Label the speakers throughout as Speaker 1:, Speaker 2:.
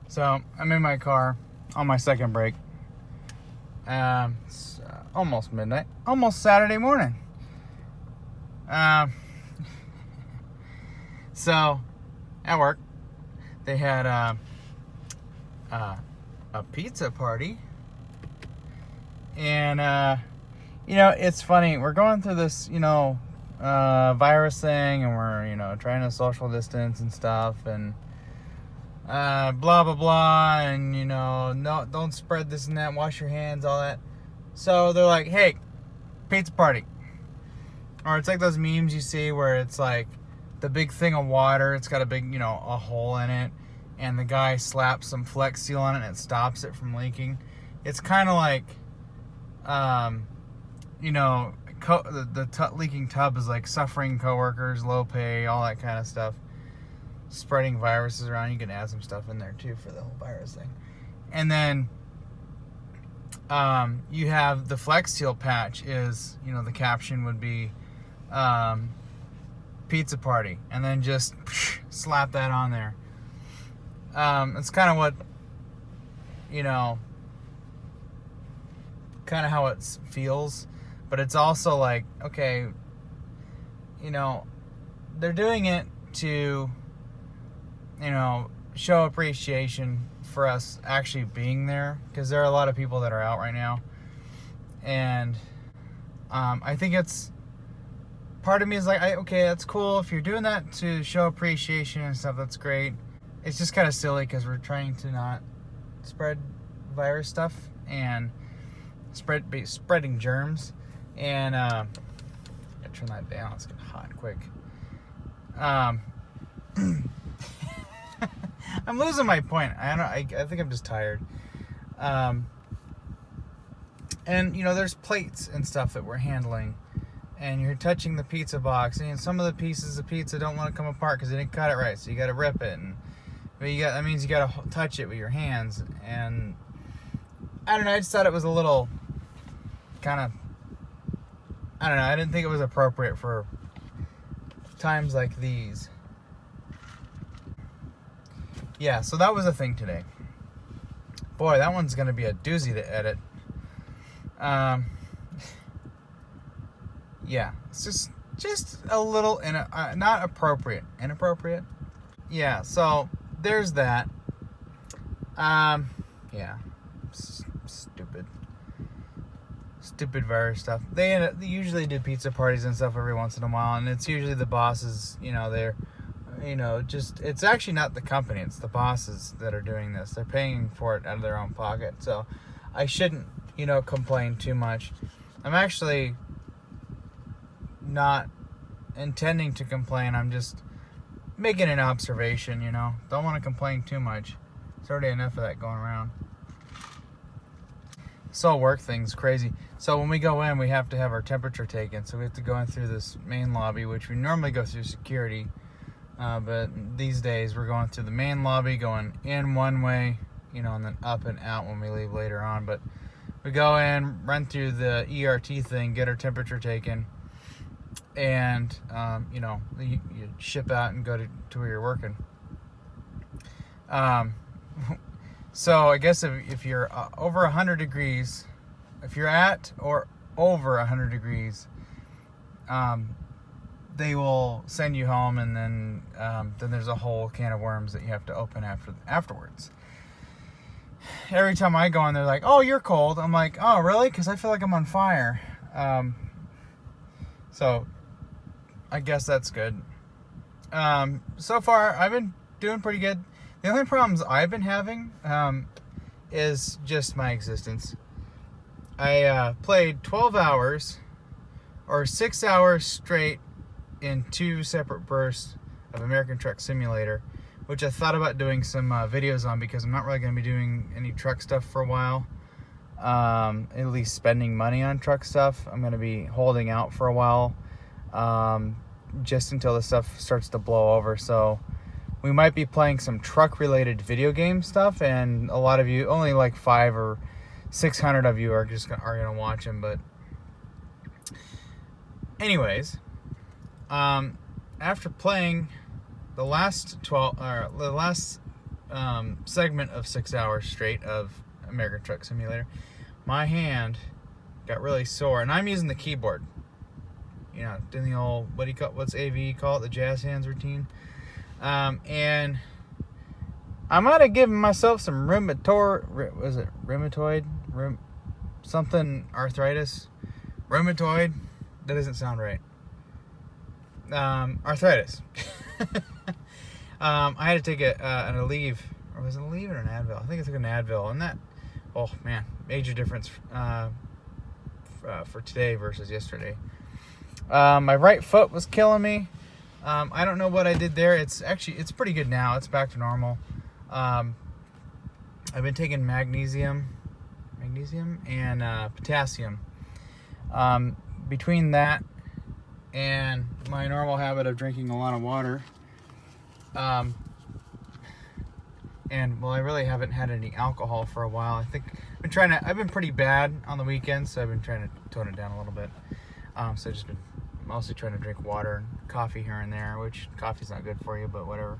Speaker 1: So I'm in my car on my second break. It's almost midnight, almost Saturday morning. So at work, they had a pizza party, and it's funny. We're going through this, virus thing, and we're trying to social distance and stuff, and blah blah blah, and no, don't spread this and that, wash your hands, all that. So they're like, hey, pizza party. Or it's like those memes you see where it's like the big thing of water, it's got a big a hole in it, and the guy slaps some Flex Seal on it and it stops it from leaking. It's kind of like the leaking tub is like suffering coworkers, low pay, all that kind of stuff, spreading viruses around. You can add some stuff in there too for the whole virus thing. And then you have the Flex Seal patch is, the caption would be pizza party, and then just slap that on there. It's kind of what, kind of how it feels, but it's also like, okay, they're doing it to, show appreciation for us actually being there, because there are a lot of people that are out right now, and I think it's, part of me is like, okay, that's cool if you're doing that to show appreciation and stuff, that's great. It's just kind of silly because we're trying to not spread virus stuff and spreading germs, and I turn that down, it's getting hot quick. I'm losing my point. I think I'm just tired. And there's plates and stuff that we're handling, and you're touching the pizza box, and some of the pieces of pizza don't want to come apart because they didn't cut it right, so you got to rip it, and that means you got to touch it with your hands. And I don't know, I just thought it was a little kind of, I don't know, I didn't think it was appropriate for times like these. Yeah, so that was a thing today. Boy, that one's going to be a doozy to edit. Yeah, it's just a little not appropriate. Inappropriate? Yeah, so there's that. Yeah, stupid virus stuff. They usually do pizza parties and stuff every once in a while, and it's usually the bosses, they're, it's actually not the company, it's the bosses that are doing this. They're paying for it out of their own pocket, so I shouldn't, complain too much. I'm actually not intending to complain, I'm just making an observation, Don't want to complain too much. There's already enough of that going around. This whole work thing's crazy. So when we go in, we have to have our temperature taken. So we have to go in through this main lobby, which we normally go through security. But these days we're going through the main lobby, going in one way, and then up and out when we leave later on. But we go in, run through the ERT thing, get our temperature taken, and you ship out and go to where you're working. So I guess if you're over 100 degrees, if you're at or over 100 degrees, they will send you home, and then there's a whole can of worms that you have to open afterwards. Every time I go in, they're like, "Oh, you're cold." I'm like, "Oh, really?" Because I feel like I'm on fire. So I guess that's good. So far, I've been doing pretty good. The only problems I've been having is just my existence. I played 12 hours or 6 hours straight in 2 separate bursts of American Truck Simulator, which I thought about doing some videos on, because I'm not really going to be doing any truck stuff for a while. At least spending money on truck stuff. I'm going to be holding out for a while, just until the stuff starts to blow over. So we might be playing some truck-related video game stuff, and a lot of you, only like 500 or 600 of you are gonna watch them. But anyways, after playing the last segment of 6 hours straight of American Truck Simulator, my hand got really sore, and I'm using the keyboard. You know, doing the old, what's AV call it, the jazz hands routine. And I might have given myself some arthritis. Rheumatoid, that doesn't sound right. Arthritis. I had to take an Aleve, or was it an Aleve or an Advil? I think I took an Advil, and that, oh man, major difference for today versus yesterday. My right foot was killing me. I don't know what I did there. It's pretty good now. It's back to normal. I've been taking magnesium and potassium. Between that and my normal habit of drinking a lot of water, and well, I really haven't had any alcohol for a while. I've been pretty bad on the weekends, so I've been trying to tone it down a little bit. So I've just been mostly trying to drink water and coffee here and there, which coffee's not good for you, but whatever.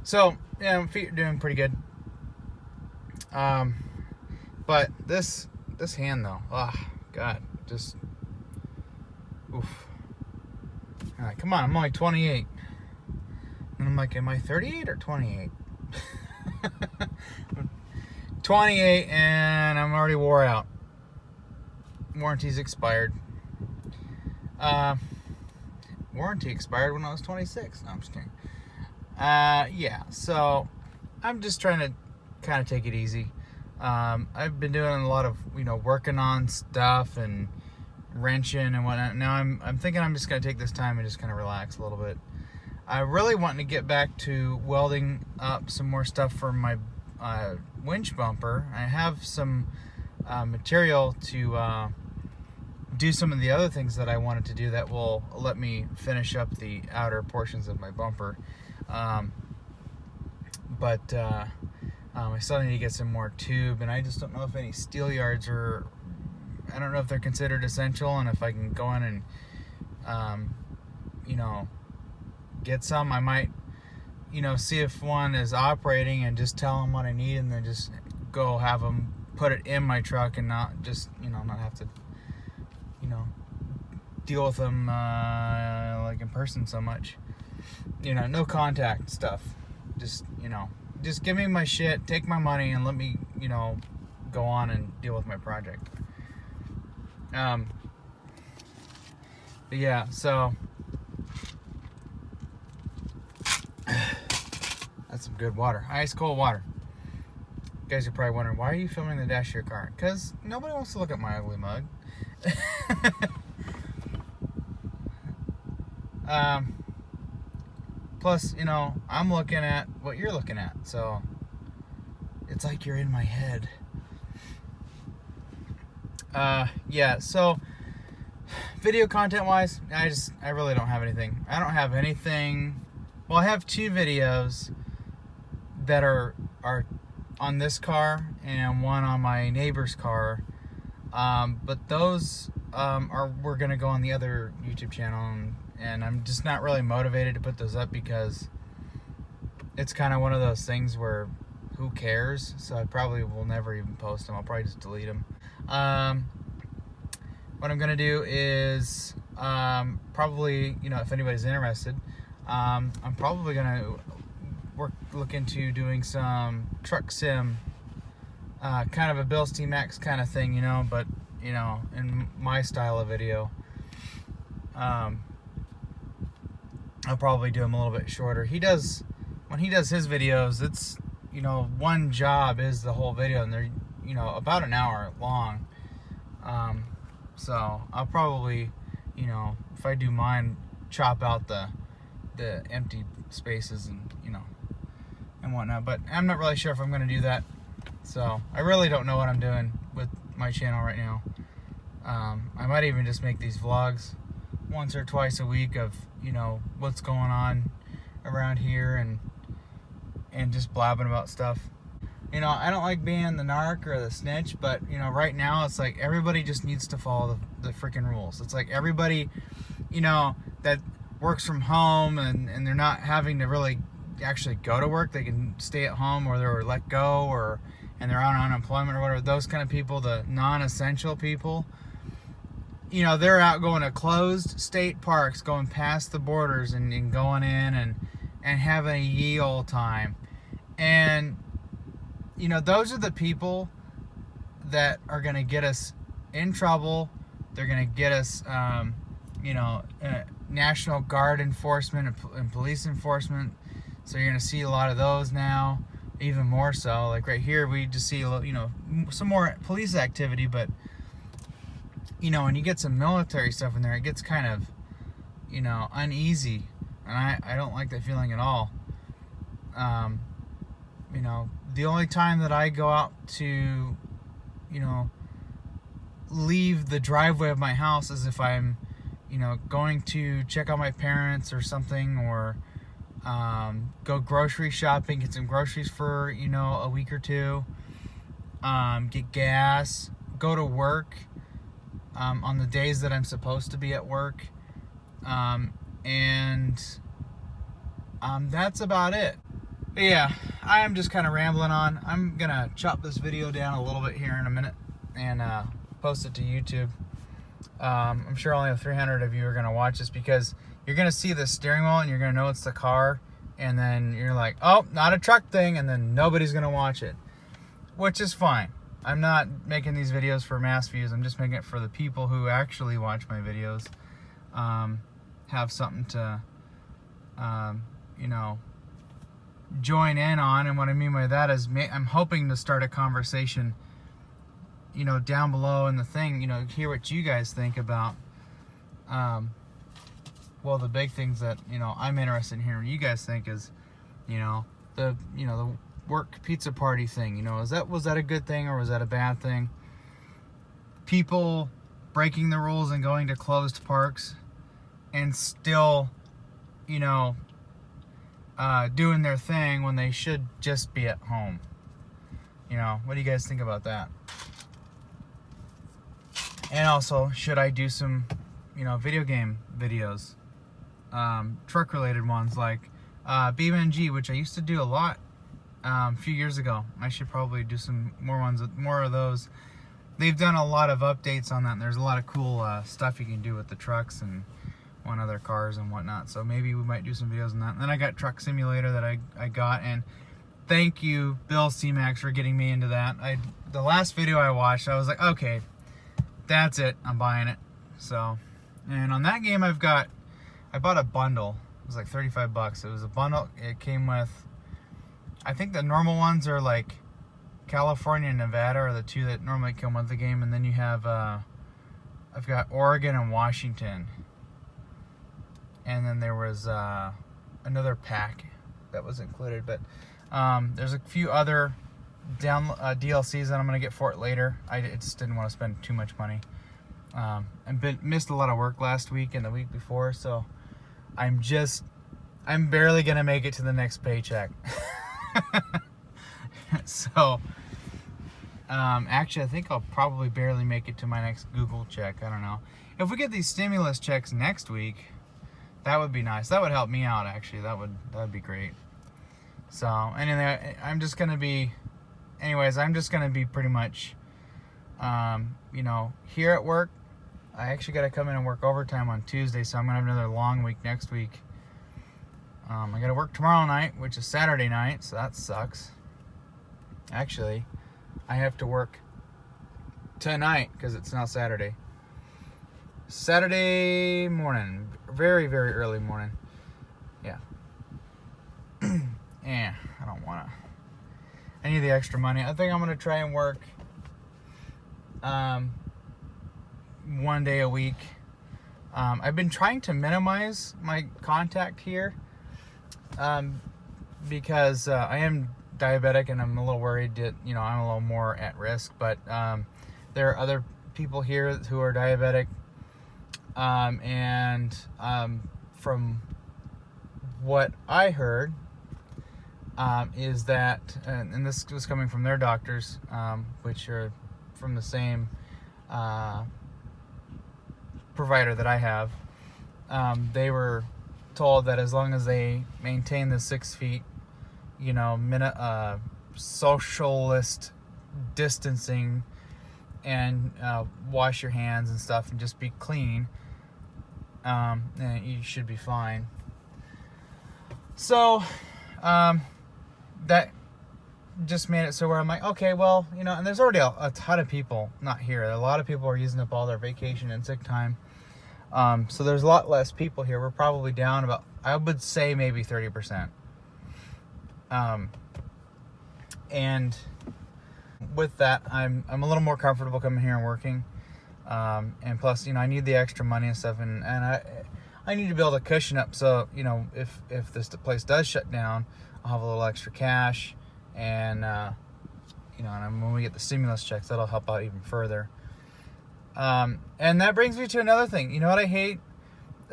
Speaker 1: So yeah, my feet are doing pretty good. But this hand though, oh God, just oof. Alright, come on, I'm only 28. And I'm like, am I 38 or 28? 28, and I'm already wore out. Warranty's expired. Warranty expired when I was 26. No, I'm just kidding. Yeah, so I'm just trying to kind of take it easy. I've been doing a lot of, working on stuff and wrenching and whatnot. Now I'm thinking I'm just going to take this time and just kind of relax a little bit. I really want to get back to welding up some more stuff for my winch bumper. I have some material to do some of the other things that I wanted to do that will let me finish up the outer portions of my bumper. But I still need to get some more tube, and I just don't know if any steel yards are, I don't know if they're considered essential, and if I can go in and get some. I might see if one is operating and just tell them what I need, and then just go have them put it in my truck and not just not have to deal with them like in person so much. No contact stuff. Just just give me my shit, take my money, and let me go on and deal with my project. But yeah, so that's some good water, ice cold water. You guys are probably wondering, why are you filming the dash of your car? Because nobody wants to look at my ugly mug. Plus, I'm looking at what you're looking at, so it's like you're in my head. Yeah, so video content wise, I really don't have anything. I don't have anything. Well, I have 2 videos that are on this car and one on my neighbor's car. But those we're gonna go on the other YouTube channel, and I'm just not really motivated to put those up because it's kind of one of those things where who cares? So I probably will never even post them. I'll probably just delete them. What I'm gonna do is probably, if anybody's interested, I'm probably gonna look into doing some truck sim, kind of a Bill's T-Max kind of thing, but in my style of video. I'll probably do them a little bit shorter. When he does his videos, it's one job is the whole video, and they're about an hour long. So I'll probably if I do mine, chop out the empty spaces and and whatnot. But I'm not really sure if I'm going to do that. So I really don't know what I'm doing with my channel right now. I might even just make these vlogs once or twice a week of what's going on around here and just blabbing about stuff. I don't like being the narc or the snitch, but right now it's like everybody just needs to follow the freaking rules. It's like everybody that works from home and they're not having to really actually go to work. They can stay at home, or they're let go, and they're on unemployment or whatever. Those kind of people, the non-essential people, they're out going to closed state parks, going past the borders and going in and having a ye old time. And those are the people that are going to get us in trouble. They're going to get us National Guard enforcement and police enforcement. So you're going to see a lot of those now, even more so. Like right here, we just see some more police activity, but when you get some military stuff in there, it gets kind of uneasy, and I don't like that feeling at all. The only time that I go out to leave the driveway of my house is if I'm going to check on my parents or something, or go grocery shopping, get some groceries for a week or two, get gas, go to work on the days that I'm supposed to be at work, and that's about it. But yeah, I am just kind of rambling on. I'm gonna chop this video down a little bit here in a minute and post it to YouTube. I'm sure only 300 of you are gonna watch this, because you're gonna see the steering wheel and you're gonna know it's the car, and then you're like, oh, not a truck thing, and then nobody's gonna watch it, which is fine. I'm not making these videos for mass views. I'm just making it for the people who actually watch my videos, have something to join in on. And what I mean by that is I'm hoping to start a conversation down below in the thing, hear what you guys think about the big things that I'm interested in hearing what you guys think is the work pizza party thing. Was that a good thing, or was that a bad thing? People breaking the rules and going to closed parks and still doing their thing when they should just be at home. What do you guys think about that? And also, should I do some video game videos, truck related ones, like BeamNG, which I used to do a lot a few years ago. I should probably do some more of those. They've done a lot of updates on that, and there's a lot of cool stuff you can do with the trucks and other cars and whatnot. So maybe we might do some videos on that. And then I got Truck Simulator that I got, and thank you, Bill C-Max, for getting me into that. The last video I watched, I was like, okay, that's it, I'm buying it. So, and on that game I bought a bundle. It was like $35. It was a bundle. It came with, I think the normal ones are like California and Nevada are the two that normally come with the game, and then you have I've got Oregon and Washington, and then there was another pack that was included. But there's a few other DLCs that I'm gonna get for it later. I just didn't want to spend too much money. Missed a lot of work last week and the week before, so I'm barely gonna make it to the next paycheck. So actually I think I'll probably barely make it to my next Google check. I don't know. If we get these stimulus checks next week, that would be nice. That would help me out, actually. That would be great. So anyway, I'm just gonna be pretty much here at work. I actually got to come in and work overtime on Tuesday, so I'm gonna have another long week next week. I got to work tomorrow night, which is Saturday night, so that sucks. Actually, I have to work tonight because it's now Saturday. Saturday morning, very, very early morning. Yeah. Yeah, I don't want to. I need the extra money. I think I'm going to try and work 1 day a week. I've been trying to minimize my contact here because I am diabetic and I'm a little worried that, I'm a little more at risk. But there are other people here who are diabetic. And from what I heard, is that, and this was coming from their doctors, which are from the same provider that I have, they were told that as long as they maintain the 6 feet, socialist distancing and wash your hands and stuff and just be clean, and you should be fine. So that just made it so where I'm like, okay, well, and there's already a ton of people not here. A lot of people are using up all their vacation and sick time. So there's a lot less people here. We're probably down about, I would say, maybe 30%. And with that, I'm a little more comfortable coming here and working. And plus, I need the extra money and stuff, and I need to be able to cushion up. So, if this place does shut down, I'll have a little extra cash, and and when we get the stimulus checks, that'll help out even further. And that brings me to another thing. You know what I hate?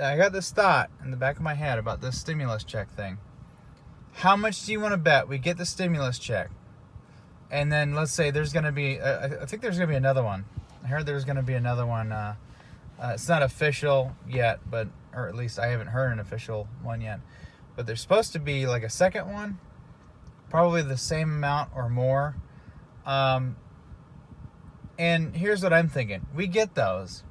Speaker 1: I got this thought in the back of my head about this stimulus check thing. How much do you want to bet we get the stimulus check? And then let's say there's going to be, I think there's going to be another one. I heard there's going to be another one. It's not official yet, or at least I haven't heard an official one yet. But there's supposed to be like a second one, probably the same amount or more. And here's what I'm thinking. We get those.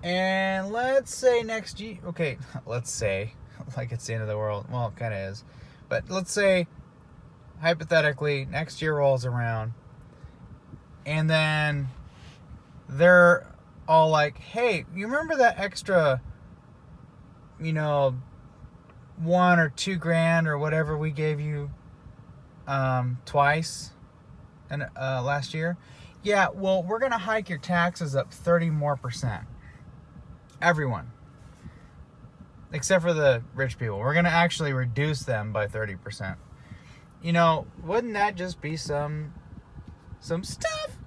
Speaker 1: And let's say next year, okay, let's say, like it's the end of the world. Well, it kind of is. But let's say, hypothetically, next year rolls around. And then they're all like, hey, you remember that extra, $1 or $2,000 or whatever we gave you twice and last year? Yeah, well, we're going to hike your taxes up 30% more. Everyone. Except for the rich people. We're going to actually reduce them by 30%. Wouldn't that just be some stuff?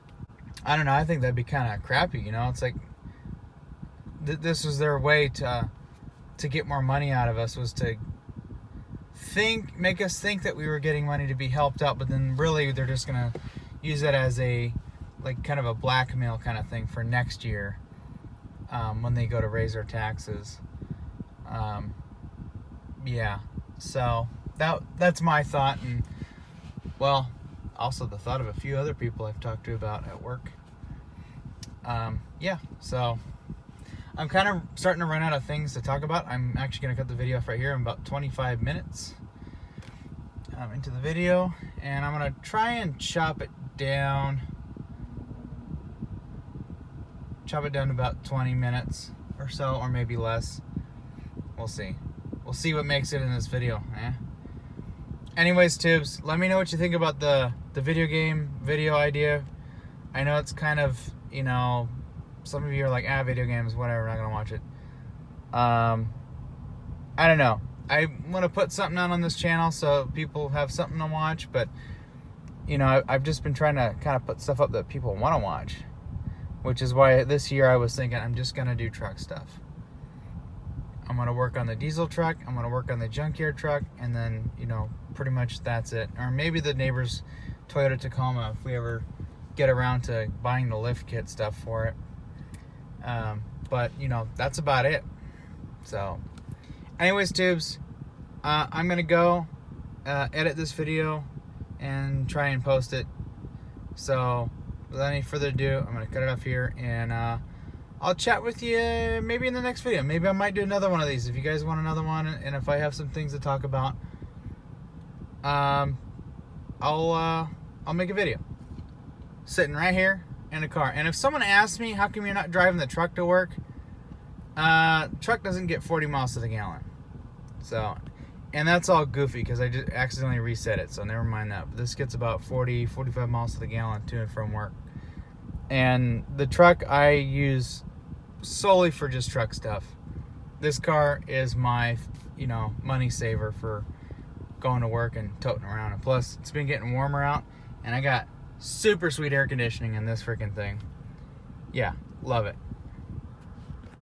Speaker 1: I don't know. I think that'd be kind of crappy, It's like this was their way to get more money out of us, was to make us think that we were getting money to be helped out, but then really they're just going to use it as kind of a blackmail kind of thing for next year, when they go to raise our taxes. Yeah, so that's my thought, and well, also the thought of a few other people I've talked to about at work. Yeah, so I'm kind of starting to run out of things to talk about. I'm actually going to cut the video off right here. I'm about 25 minutes into the video, and I'm going to try and chop it down to about 20 minutes or so, or maybe less. We'll see what makes it in this video. Anyways, tubes, let me know what you think about the video game video idea. I know it's kind of, some of you are like, video games, whatever, not gonna watch it. I don't know. I want to put something out on this channel so people have something to watch, but I've just been trying to kind of put stuff up that people want to watch, which is why this year I was thinking I'm just gonna do truck stuff. I'm gonna work on the diesel truck, I'm gonna work on the junkyard truck, and then pretty much that's it. Or maybe the neighbor's Toyota Tacoma if we ever get around to buying the lift kit stuff for it. But that's about it. So anyways, tubes, I'm gonna go edit this video and try and post it. So without any further ado, I'm gonna cut it off here, and I'll chat with you maybe in the next video. Maybe I might do another one of these if you guys want another one, and if I have some things to talk about, I'll make a video sitting right here in the car. And if someone asks me how come you're not driving the truck to work, truck doesn't get 40 miles to the gallon. So, and that's all goofy because I just accidentally reset it, so never mind that. But this gets about 45 miles to the gallon to and from work. And the truck I use solely for just truck stuff. This car is my, money saver for going to work and toting around. And plus, it's been getting warmer out, and I got super sweet air conditioning in this freaking thing. Yeah, love it.